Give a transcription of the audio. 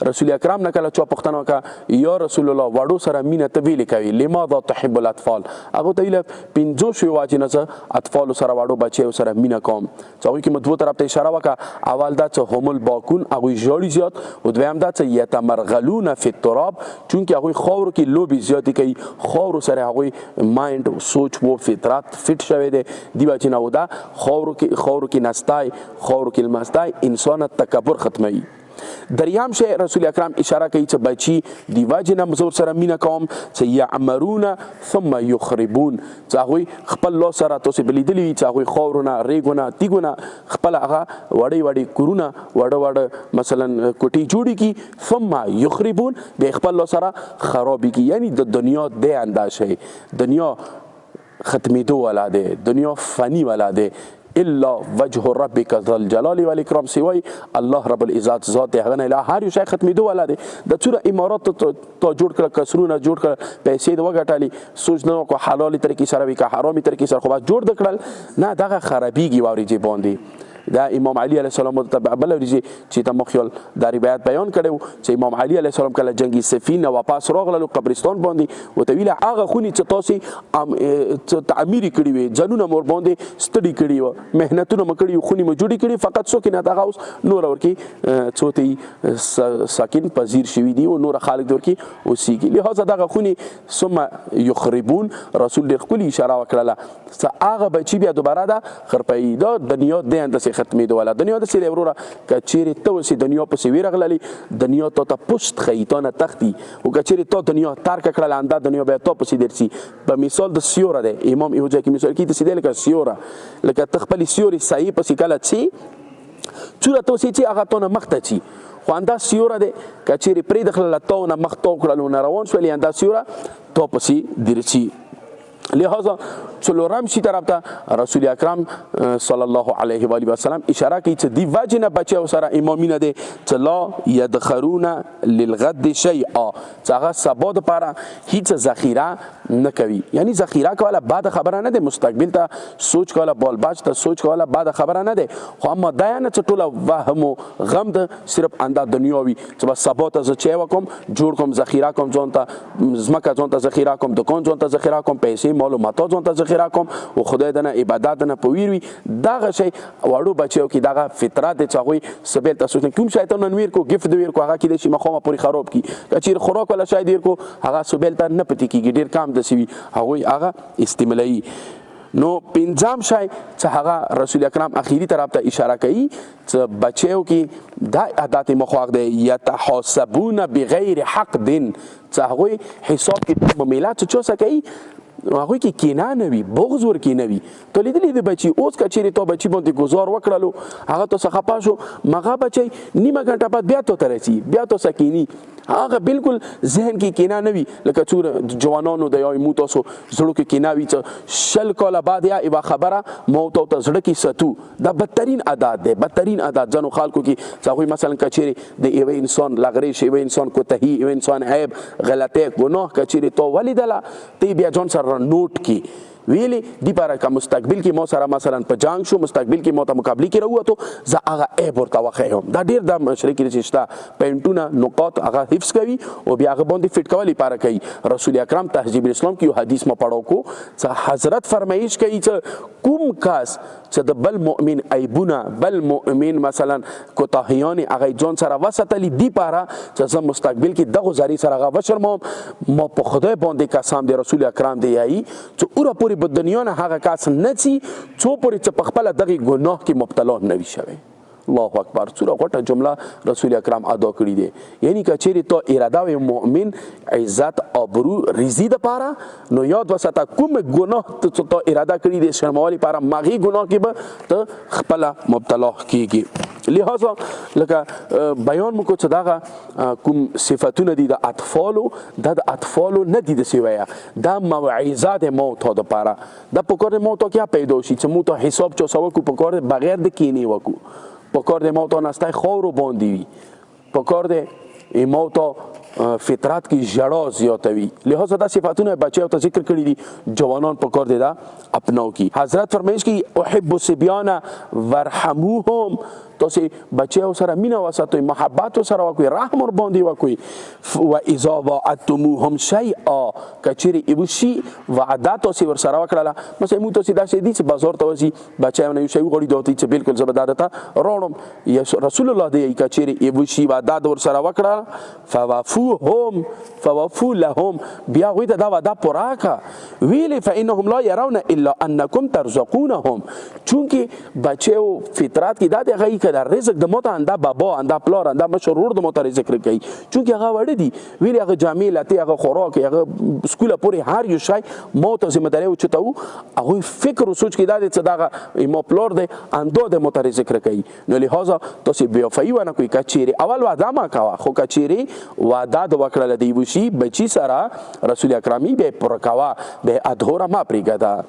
رسول اکرم نه کله چا پوښتنه وکړه یا رسول الله وړو سره مینه ته ولې کوي لماذا تحب الاطفال هغه ته ویل پنځو شیو واجب نه څه اطفال سره وړو بچیو سره مینه کوم چې هغوی کې مو دوه طرف ته اشاره وکړه اول دا چې هم الباکون هغوی ژاړي زیات او دویم دا چې یتمرغلون فی التراب چونکې هغوی خاورو کې لوبې زیاتې کوي خاورو سره هغوی مایند سوچ و فطرت فټ شوی دی دی وجې نه و دا خاورو کې نستای خاورو کې لمستای انسان تکبر ختموي دریم شی رسول اکرم اشاره کوي چې بچي دی وجې نه زه ورسره مینه کوم چې یعمرون ثم یخربون چې هغوی خپل لاس سره تاسې به لیدلي وي چې هغوی خاورونه ریګونه تیږونه خپل هغه وړې وړې کورونه وړه مثلا کوټې جوړې کړي ثم یخربون بیا خپل لاس سره خرابې کړي یعنی د دنیا دې انداز شی دنیا ختمېدو والا دی دنیا فانی والا دی الا وجه ربک ذو الجلال والاکرام سوای الله رب العزت ذات دی هغه نه اله هر یو شی ختمېدو والا دی د څومره امارات ته جوړ کړه کسرونه جوړ کړه پیسې د وګټلې سوچ نه وکړه حلالي طریقې سره وي که حرامي طریقې سره خو بس جوړ د کړل نه دغه خرابېږي واورېجې باندې دا امام علی علیه السلام ته بله ورځې چې ته مخیل دا روایت بیان کړی و چې امام علی علیه السلام کله جنګي صفین نه واپس راغلل قبرستان باندې ورته ویله هغه خونې چې تاسې تعمیر یې کړي وې ځانونه مو ورباندې ستړي کړي وه محنتونه مو کړي وي خونې مو جوړې کړي فقط څوک نه دغه اوس نور ورکې څو ته ساکن پذیر شوي دي او نور خلک دې ورکې اوسېږي لهذا دغه خونې ثم یخربون رسول ډېر ښکلې اشاره وکړله چې هغه بچي بیا دوباره ده خرپوي دا دنیا دې انداسې ختمېدو والا دنیا داسې دی وروره که چیرې ته اوسې دنیا پسې ویرغللې دنیا تا ته پشت ښیي تا نه تښتي او که چیرې تا دنیا ترکه کړله همدا دنیا بیا تا پسې درسي په مثال د سیوره دی امام یو ځای کې مثال کوي داسې دی لکه سیوره لکه ته خپلې سیورې سایې پسې کله څې چوره ته اوسې چې هغه تا نه مخته چي خو همدا سیوره دی که چیرې پرېږدخلله تا نه مخ تاو کړل نه روان شولې همدا سیوره تا پسې درسي لہذا څلورم شي طرف ته رسول اکرم صلی الله علیه و آله وسلم اشاره کوي چې دی وجه نه بچیو سره امامینه دی چې لا یدخرون للغد شیئا چې هغه سبا دپاره هیڅ ذخیره نه کوي یعنی ذخیره کوله بعد خبره نه دی مستقبل ته سوچ کوله بال بچ ته سوچ کوله بعد خبره نه دی خو اما دا نه چې ټوله وهم و غم ده صرف انده دنیا وي چې بس سبا ته زه چی وکم جوړ کوم ذخیره کوم ځان ته ځمکه ځان ته ذخیره کوم دکان ځان ته ذخیره کوم پیسې معلوماتو ځان ته ذخیره کوم او خدای دنه عبادت نه په ویر وي دغه شی وړو بچیو کې دغه فطرت دی چې هغوی سبیل ته سوچ نه کوم شیطان نن ویر کو ګفت د ویر کو هغه کیدای شي مخامه پورې خراب کړي که چیرې خوراک ولا شاید ویر کو هغه سبیل ته نه پتې کېږي ډېر کم داسې وي هغوی هغه استعمالوي نو پنځم شی چې هغه رسول اکرم اخیری طرف ته اشاره کوي چې بچیو کې دا عادت مخواق دی یتحاسبون بغیر حق دین چې هغوی حساب کې معاملات څه څه کوي هغوی کې کینه نه وي بغض ورکې نه وي ته لیدلی د بچي اوس که چیرې تا بچي باندې ګزار وکړلو هغه تا څخه خفه شو مغه بچی نیمه ګنټه بعد بیا تا ته رسي بیا تا سکینی هغه بالکل ذهن کې کینه نه وي لکه څومره جوانانو د یو مو تاسو زړو کې کینه وي چې شل کاله بعد یا یوه خبره ما ته زړه کې ستو دا بدترین عادت دی بدترین عادت ځینو خلکو کې چې هغوی مثلا که چیرې د یوه انسان لغړې شي یوه انسان کوتهي یوه انسان عیب غلطۍ ګناه که چیرې تا ولیدله ته بیا ځان سره نوٹ کی ویلی دی پاره که مستقبل کې ما سره مثلا په جنگ شو مستقبل کې ما ته مقابلې کې راووتو زه هغه عیب ورته وښیم دا ډېر د مشرق کې چې شته پوینټونه نقاط هغه حفظ کوي او بیا هغه باندې فټ کول لپاره کوي رسول اکرم تهذیب الاسلام کې یو حدیث ما پړاو کو چې حضرت فرمایش کوي چې کوم کس چې د بل مؤمن عیبونه بل مؤمن مثلا کوتاهیان هغه ځان سره وساتلی دی پاره چې زه مستقبل کې دغه زری سره هغه وشرموم ما په خدای باندې قسم دی رسول اکرم دی یایي چې اوره پورې په دنیا نه هغه کس نه ځي څو پورې چې په خپله دغې ګناه کې مبتلا نه وي شوی الله اکبر څومره غوټه جمله رسول اکرم ادا کړي دی یعنی که چیرې تا اراده وي مؤمن عزت آبرو ریزي دپاره نو یاد وساته کوم ګناه ته تا اراده کړي دی شرمولو لپاره مغې ګناه کې به ته خپله مبتلا کېږي لہذا لکه بیان مو کو چې دغه کوم صفتونه دي د اطفالو دا د اطفالو نه دي داسې وایه دا موعظه د موته دپاره دا په کار د موته کیا پیدا شي چې موږ ته حساب چا څه وکړو په کار د بغیر د کینې وکړو په کار د موته نستی خاورو باندې وي په کار د موته فطرت کې ژړا زیاتوي لہذا دا صفاتونه بچیو ته ذکر کړي دي جوانان په کار دی دا اپناو کی حضرت فرمایش کی احب الصبیان ورحموهم تاسې بچیو سره مینه وساتئ، محبت ورسره وکړئ، رحم ورباندې وکړئ. و اذا وعدتموهم شیئا که چیرې یو شي وعده تاسې ورسره وکړله، مثلا موږ تاسې داسې دي چې بازار ته وځي بچیو نه یو شی وغواړي دا ورته چې بلکل زه به دا درته راوړم. رسول الله دی که چیرې یو شي وعده د ورسره وکړه فوفو لهم بیا هغوی ته دا وعده پوره کړه. ویلې فانهم لا یرون الا انکم ترزقونهم، چونکې بچیو فطرت کې دا دی هغه که د رزق د موته انده بابا انده پلار انده مشر ورور د موته رزق کوي، چونکې هغه وړه دي. ویلې هغه جامې لتې هغه خوراک هغه سکوله پورې هر یو شی موته ذمهداري اوچته وو، هغوی فکر و سوچ کې دا دی چې دغه ما پلار دی انده د موته رزق کوي. نو لهذا تاسې بېوفایي ونه کوئ. که چیرې اول وعده مه کوه، خو که چیرې وعده د وکړله د یو شي بچي سره رسول اکرامي بیا یې پوره کوه، بیا یې ادهوره مه پرېږده.